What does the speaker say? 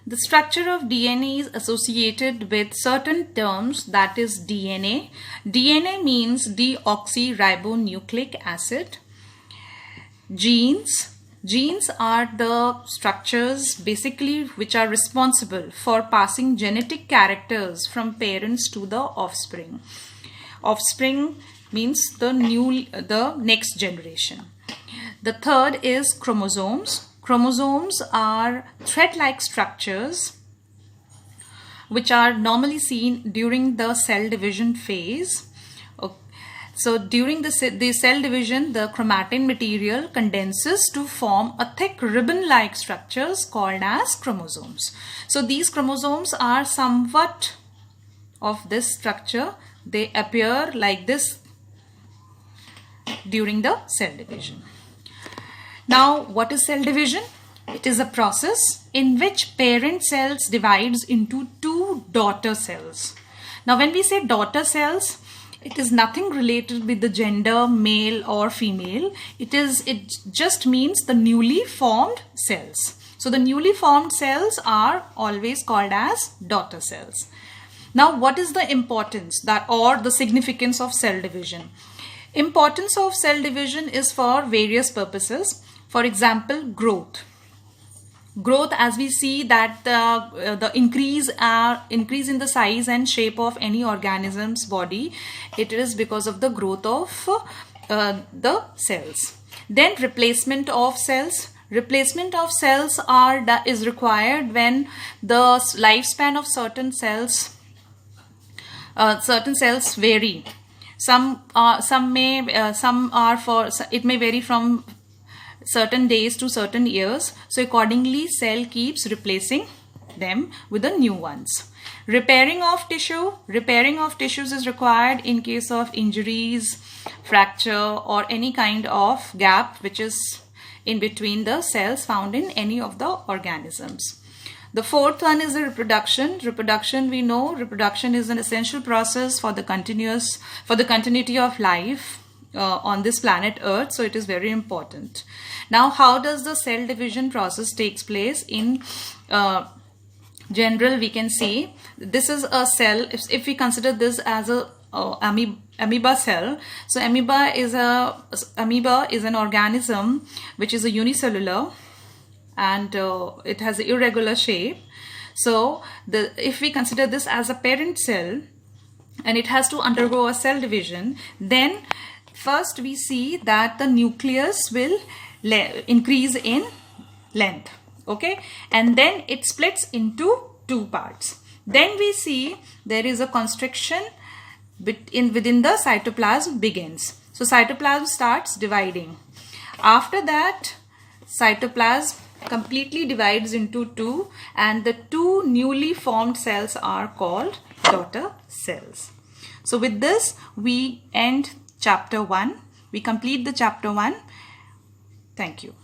The structure of DNA is associated with certain terms, that is DNA. DNA means deoxyribonucleic acid. Genes. Genes are the structures basically which are responsible for passing genetic characters from parents to the offspring. Offspring means the next generation. The third is chromosomes. Chromosomes are thread-like structures which are normally seen during the cell division phase. So during the cell division, the chromatin material condenses to form a thick ribbon-like structures called as chromosomes. So these chromosomes are somewhat of this structure. They appear like this during the cell division. Now, what is cell division? It is a process in which parent cells divides into two daughter cells. Now, when we say daughter cells, it is nothing related with the gender, male or female. It just means the newly formed cells. So the newly formed cells are always called as daughter cells. Now, what is the importance or the significance of cell division? Importance of cell division is for various purposes. For example, growth. Growth, as we see that the increase in the size and shape of any organism's body, it is because of the growth of the cells. Then replacement of cells. Replacement of cells is required when the lifespan of certain cells vary. It may vary from certain days to certain years. So accordingly, cell keeps replacing them with the new ones. Repairing of tissue. Repairing of tissues is required in case of injuries, fracture or any kind of gap which is in between the cells found in any of the organisms. The fourth one is the reproduction. Reproduction, we know reproduction is an essential process for the continuity of life on this planet Earth, so it is very important. Now, how does the cell division process takes place? In general, we can see this is a cell. If we consider this as a amoeba cell, so amoeba is an organism which is a unicellular and it has an irregular shape. So if we consider this as a parent cell and it has to undergo a cell division, then first we see that the nucleus will increase in length, okay, and then it splits into two parts. Then we see there is a constriction within the cytoplasm begins. So cytoplasm starts dividing. After that, cytoplasm completely divides into two, and the two newly formed cells are called daughter cells. So with this, we end chapter 1. We complete the chapter 1. Thank you.